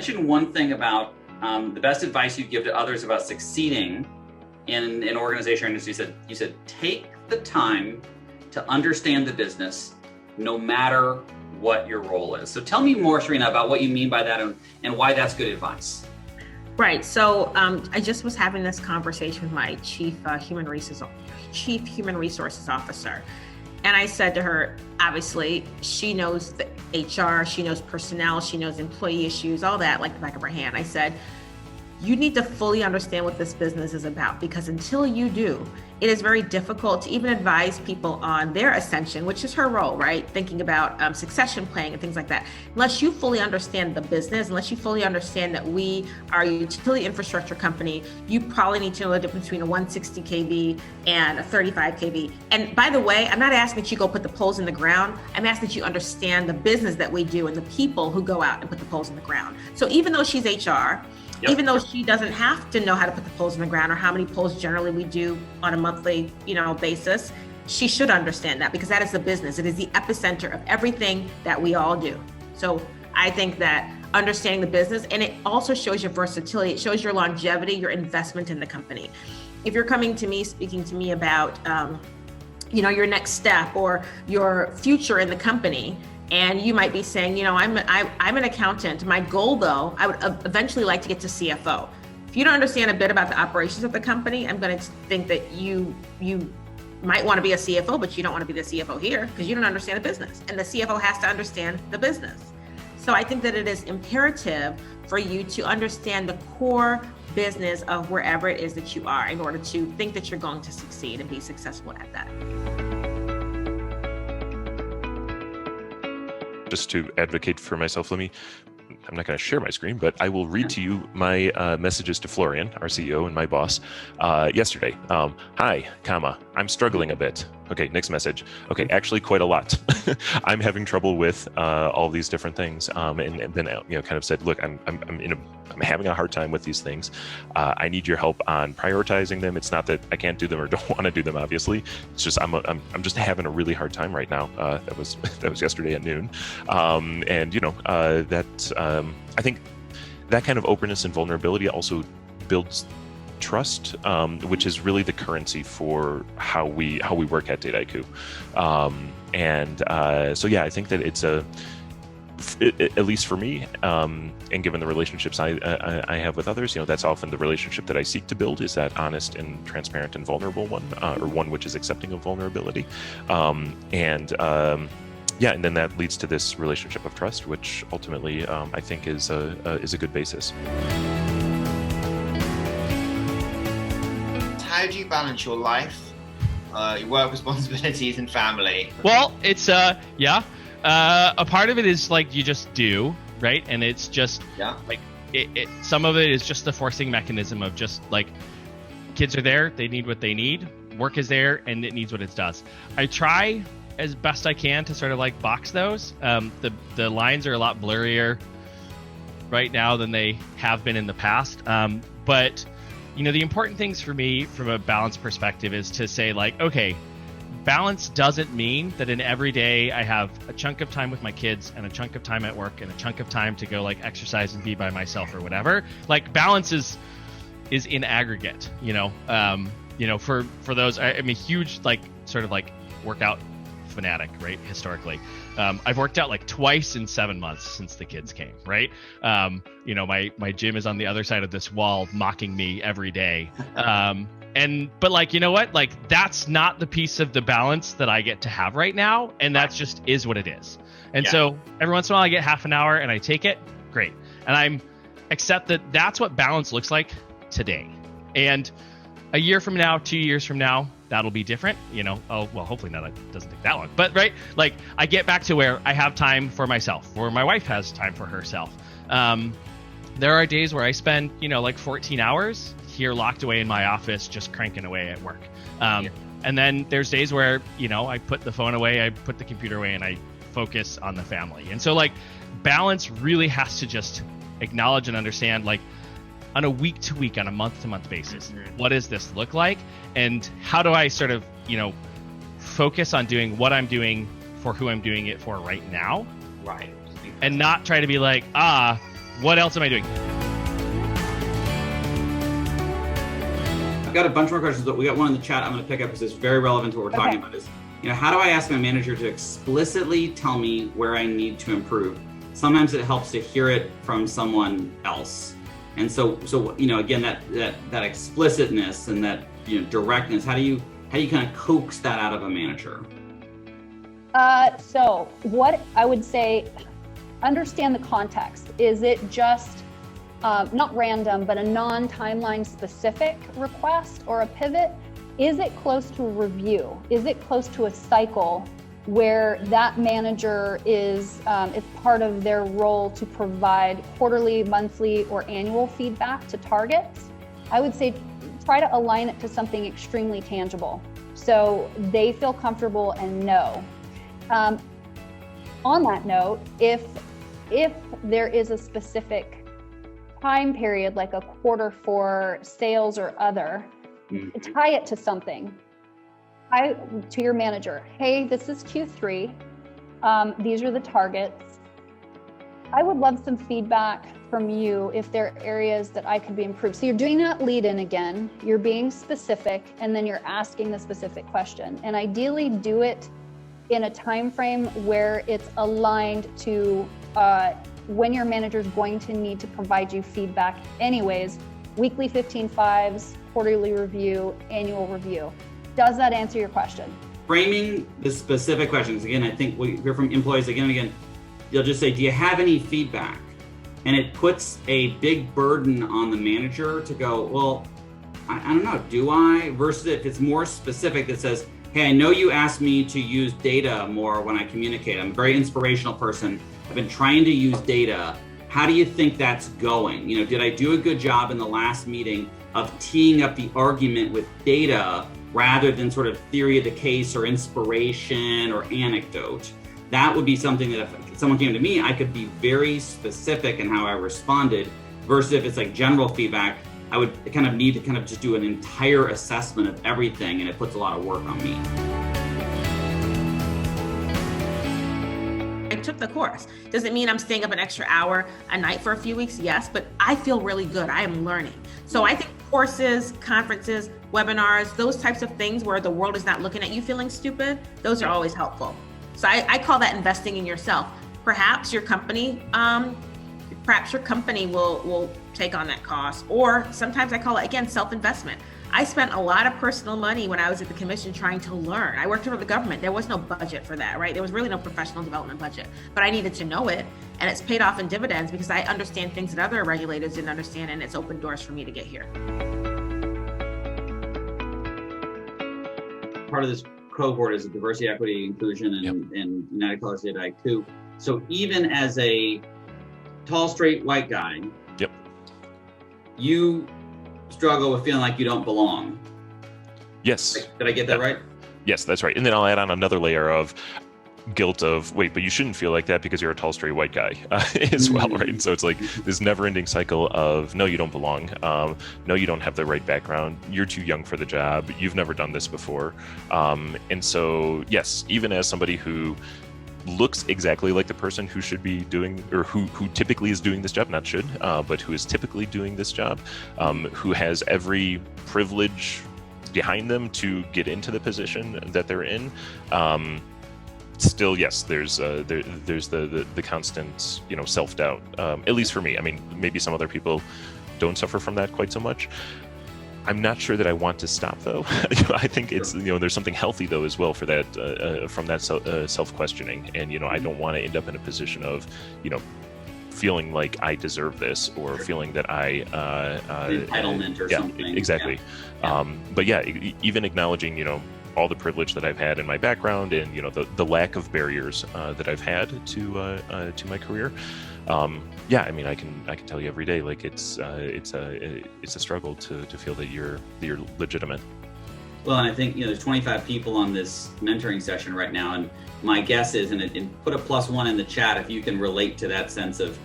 mentioned one thing about the best advice you give to others about succeeding in an organization or industry. You said take the time to understand the business, no matter what your role is. So tell me more, Serena, about what you mean by that and why that's good advice. Right. So I just was having this conversation with my chief human resources officer. And I said to her, obviously, she knows the HR, she knows personnel, she knows employee issues, all that like the back of her hand. I said, you need to fully understand what this business is about, because until you do, it is very difficult to even advise people on their ascension, which is her role, right? Thinking about succession planning and things like that. Unless you fully understand the business, unless you fully understand that we are a utility infrastructure company, you probably need to know the difference between a 160 kV and a 35 kV. And by the way, I'm not asking that you go put the poles in the ground. I'm asking that you understand the business that we do and the people who go out and put the poles in the ground. So even though she's HR, even though she doesn't have to know how to put the poles in the ground or how many poles generally we do on a monthly, basis, she should understand that, because that is the business. It is the epicenter of everything that we all do. So I think that understanding the business, and it also shows your versatility. It shows your longevity, your investment in the company. If you're coming to me, speaking to me about, your next step or your future in the company, and you might be saying, I'm an accountant. My goal, though, I would eventually like to get to CFO. If you don't understand a bit about the operations of the company, I'm going to think that you might want to be a CFO, but you don't want to be the CFO here because you don't understand the business. And the CFO has to understand the business. So I think that it is imperative for you to understand the core business of wherever it is that you are in order to think that you're going to succeed and be successful at that. Just to advocate for myself, I'm not going to share my screen, but I will read to you my messages to Florian, our CEO and my boss, yesterday. Hi, I'm struggling a bit. Okay, next message. Okay, actually quite a lot. I'm having trouble with all these different things. And then kind of said, look, I'm having a hard time with these things. I need your help on prioritizing them. It's not that I can't do them or don't want to do them, obviously. It's just I'm just having a really hard time right now. That was yesterday at noon. I think that kind of openness and vulnerability also builds trust, which is really the currency for how we work at Dataiku. I think that it's at least for me, and given the relationships I have with others, that's often the relationship that I seek to build, is that honest and transparent and vulnerable one, or one which is accepting of vulnerability. And then that leads to this relationship of trust, which ultimately I think is a good basis. How do you balance your life, your work responsibilities, and family? Well, it's a part of it is like you just do, right? And it's just like some of it is just the forcing mechanism of just like kids are there, they need what they need, work is there, and it needs what it does. I try as best I can to sort of like box those. The lines are a lot blurrier right now than they have been in the past. But the important things for me from a balance perspective is to say like, okay, balance doesn't mean that in every day I have a chunk of time with my kids and a chunk of time at work and a chunk of time to go like exercise and be by myself or whatever. Like balance is in aggregate, for those, I'm a huge like sort of like workout fanatic, right? Historically, I've worked out like twice in 7 months since the kids came, right? My gym is on the other side of this wall mocking me every day. But like, you know what? Like that's not the piece of the balance that I get to have right now. And that's just is what it is. And so every once in a while I get half an hour and I take it. Great. And I'm accept that that's what balance looks like today. And a year from now, 2 years from now, that'll be different, hopefully not, it doesn't take that long, but right, like I get back to where I have time for myself, or my wife has time for herself. There are days where I spend, like 14 hours here locked away in my office, just cranking away at work. And then there's days where, I put the phone away, I put the computer away, and I focus on the family. And so like balance really has to just acknowledge and understand, like, on a week-to-week, on a month-to-month basis, what does this look like? And how do I sort of, focus on doing what I'm doing for who I'm doing it for right now? Right. And not try to be like, What else am I doing? I've got a bunch more questions, but we got one in the chat I'm going to pick up because it's very relevant to what we're talking about. Is, how do I ask my manager to explicitly tell me where I need to improve? Sometimes it helps to hear it from someone else. And so again, that explicitness and that directness, how do you kind of coax that out of a manager? So what I would say, understand the context. Is it just not random, but a non-timeline specific request or a pivot? Is it close to a review? Is it close to a cycle where that manager is it's part of their role to provide quarterly, monthly, or annual feedback to targets? I would say try to align it to something extremely tangible so they feel comfortable and know. On that note, if there is a specific time period, like a quarter for sales or other, tie it to something. To your manager, hey, this is Q3. These are the targets. I would love some feedback from you if there are areas that I could be improved. So you're doing that lead in again, you're being specific, and then you're asking the specific question. And ideally do it in a time frame where it's aligned to when your manager is going to need to provide you feedback anyways. Weekly 15-5s, quarterly review, annual review. Does that answer your question? Framing the specific questions. Again, I think we hear from employees again and again, they'll just say, do you have any feedback? And it puts a big burden on the manager to go, well, I don't know, do I? Versus if it's more specific that says, hey, I know you asked me to use data more when I communicate. I'm a very inspirational person. I've been trying to use data. How do you think that's going? Did I do a good job in the last meeting of teeing up the argument with data rather than sort of theory of the case or inspiration or anecdote? That would be something that if someone came to me, I could be very specific in how I responded, versus if it's like general feedback, I would kind of need to kind of just do an entire assessment of everything, and it puts a lot of work on me. I took the course. Does it mean I'm staying up an extra hour a night for a few weeks? Yes, but I feel really good. I am learning. So I think courses, conferences, webinars, those types of things where the world is not looking at you feeling stupid, those are always helpful. So I call that investing in yourself. Perhaps your company will take on that cost, or sometimes I call it, again, self-investment. I spent a lot of personal money when I was at the commission trying to learn. I worked for the government. There was no budget for that, right? There was really no professional development budget, but I needed to know it, and it's paid off in dividends because I understand things that other regulators didn't understand, and it's opened doors for me to get here. Part of this cohort is diversity, equity, inclusion, and United Colors Data IQ. So even as a tall, straight, white guy, you struggle with feeling like you don't belong. Yes. Did I get that right? Yes, that's right. And then I'll add on another layer of guilt of, wait, but you shouldn't feel like that because you're a tall, straight, white guy as well, right? And so it's like this never-ending cycle of, no, you don't belong. No, you don't have the right background. You're too young for the job. You've never done this before. And so, yes, even as somebody who looks exactly like the person who should be doing, or who typically is doing this job, not should, but who is typically doing this job, who has every privilege behind them to get into the position that they're in. Still, yes, there's the constant, self-doubt, at least for me. I mean, maybe some other people don't suffer from that quite so much. I'm not sure that I want to stop, though. I think it's, there's something healthy, though, as well for that, from that self-questioning. And, I don't want to end up in a position of, feeling like I deserve this, or feeling that I... entitlement or something. Exactly. Yeah. But yeah, even acknowledging, all the privilege that I've had in my background, and the lack of barriers that I've had to my career. Yeah, I mean, I can tell you every day, like it's a struggle to feel that you're legitimate. Well, and I think there's 25 people on this mentoring session right now, and my guess is, and put a +1 in the chat if you can relate to that sense of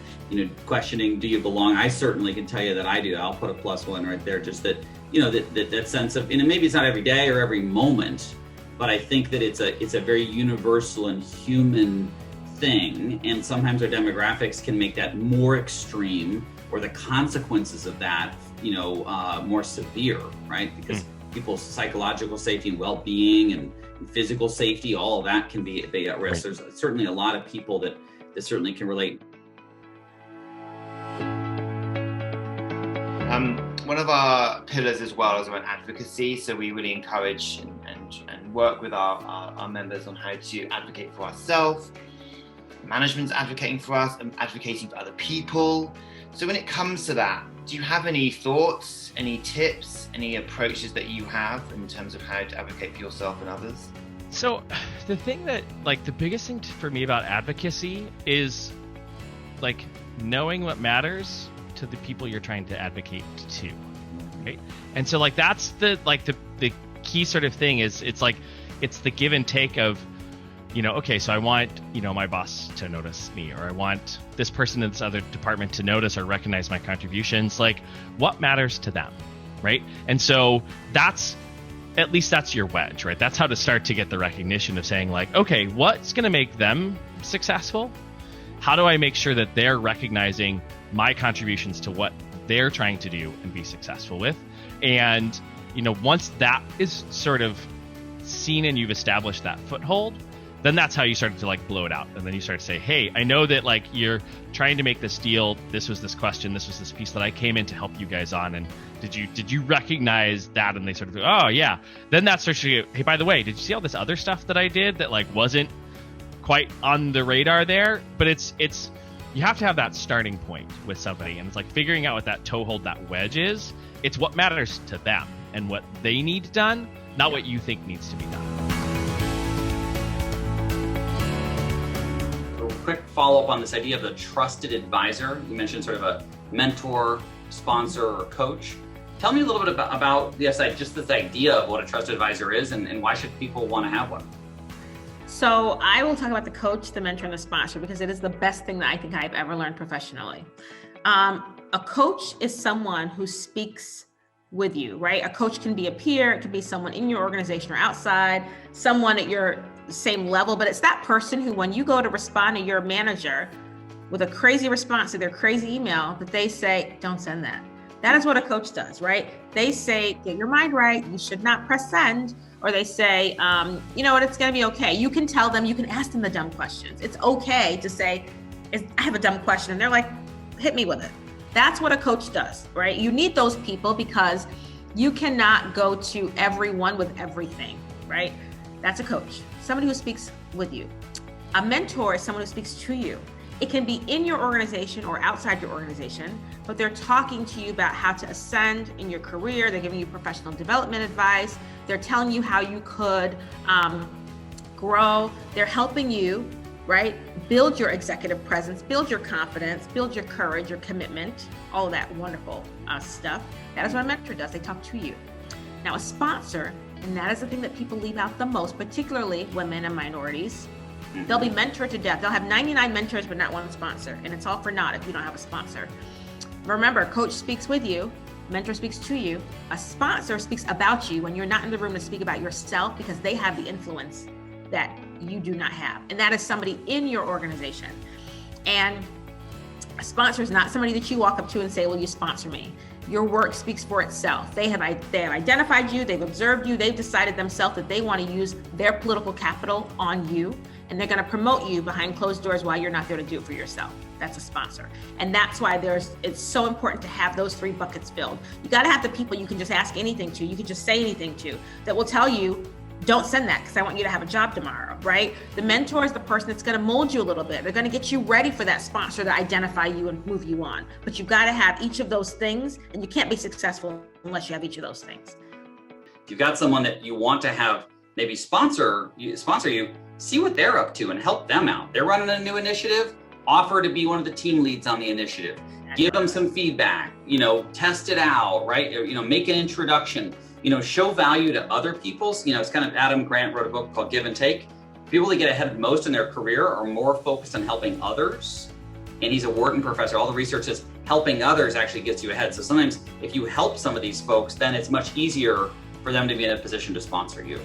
questioning, do you belong? I certainly can tell you that I do. I'll put a +1 right there. Just that that sense of, and maybe it's not every day or every moment, but I think that it's a very universal and human thing, and sometimes our demographics can make that more extreme, or the consequences of that, more severe, right? Because people's psychological safety and well-being and physical safety, all of that can be at risk. Right. There's certainly a lot of people that certainly can relate. One of our pillars as well is around advocacy. So we really encourage and work with our members on how to advocate for ourselves. Management's advocating for us and advocating for other people. So when it comes to that, do you have any thoughts, any tips, any approaches that you have in terms of how to advocate for yourself and others? So the thing that, the biggest thing for me about advocacy is knowing what matters to the people you're trying to advocate to, right? And so that's the key sort of thing is it's the give and take of, okay, so I want, my boss to notice me, or I want this person in this other department to notice or recognize my contributions. What matters to them, right? And so that's your wedge, right? That's how to start to get the recognition of saying okay, what's going to make them successful? How do I make sure that they're recognizing my contributions to what they're trying to do and be successful with? And, once that is sort of seen and you've established that foothold, then that's how you start to blow it out. And then you start to say, hey, I know that you're trying to make this deal. This was this question. This was this piece that I came in to help you guys on. And did you recognize that? And they sort of go, oh yeah. Then that starts to go, hey, by the way, did you see all this other stuff that I did that wasn't quite on the radar there? But it's you have to have that starting point with somebody, and it's figuring out what that toehold, that wedge is. It's what matters to them and what they need done, not what you think needs to be done. A quick follow-up on this idea of the trusted advisor. You mentioned sort of a mentor, sponsor, or coach. Tell me a little bit about this idea of what a trusted advisor is, and why should people want to have one? So I will talk about the coach, the mentor, and the sponsor, because it is the best thing that I think I've ever learned professionally. A coach is someone who speaks with you, right? A coach can be a peer, it could be someone in your organization or outside, someone at your same level, but it's that person who, when you go to respond to your manager with a crazy response to their crazy email, that they say, don't send that. That is what a coach does, right? They say, get your mind right, you should not press send. Or they say, you know what, it's gonna be okay. You can tell them, you can ask them the dumb questions. It's okay to say, I have a dumb question. And they're like, hit me with it. That's what a coach does, right? You need those people because you cannot go to everyone with everything, right? That's a coach, somebody who speaks with you. A mentor is someone who speaks to you. It can be in your organization or outside your organization, but they're talking to you about how to ascend in your career. They're giving you professional development advice. They're telling you how you could grow. They're helping you, right? Build your executive presence, build your confidence, build your courage, your commitment, all of that wonderful stuff. That is what a mentor does. They talk to you. Now, a sponsor, and that is the thing that people leave out the most, particularly women and minorities. They'll be mentored to death. They'll have 99 mentors, but not one sponsor. And it's all for naught if you don't have a sponsor. Remember, coach speaks with you, mentor speaks to you. A sponsor speaks about you when you're not in the room to speak about yourself, because they have the influence that you do not have. And that is somebody in your organization. And a sponsor is not somebody that you walk up to and say, will you sponsor me? Your work speaks for itself. They have identified you, they've observed you, they've decided themselves that they want to use their political capital on you, and they're going to promote you behind closed doors while you're not there to do it for yourself. That's a sponsor. And that's why it's so important to have those three buckets filled. You got to have the people you can just ask anything to, you can just say anything to, that will tell you, don't send that because I want you to have a job tomorrow, right? The mentor is the person that's going to mold you a little bit. They're going to get you ready for that sponsor to identify you and move you on. But you've got to have each of those things, and you can't be successful unless you have each of those things. If you've got someone that you want to have maybe sponsor you, see what they're up to and help them out. They're running a new initiative, offer to be one of the team leads on the initiative. Give them some feedback, test it out, right? Or, make an introduction. Show value to other people. It's kind of, Adam Grant wrote a book called Give and Take. People that get ahead most in their career are more focused on helping others. And he's a Wharton professor. All the research says helping others actually gets you ahead. So sometimes if you help some of these folks, then it's much easier for them to be in a position to sponsor you.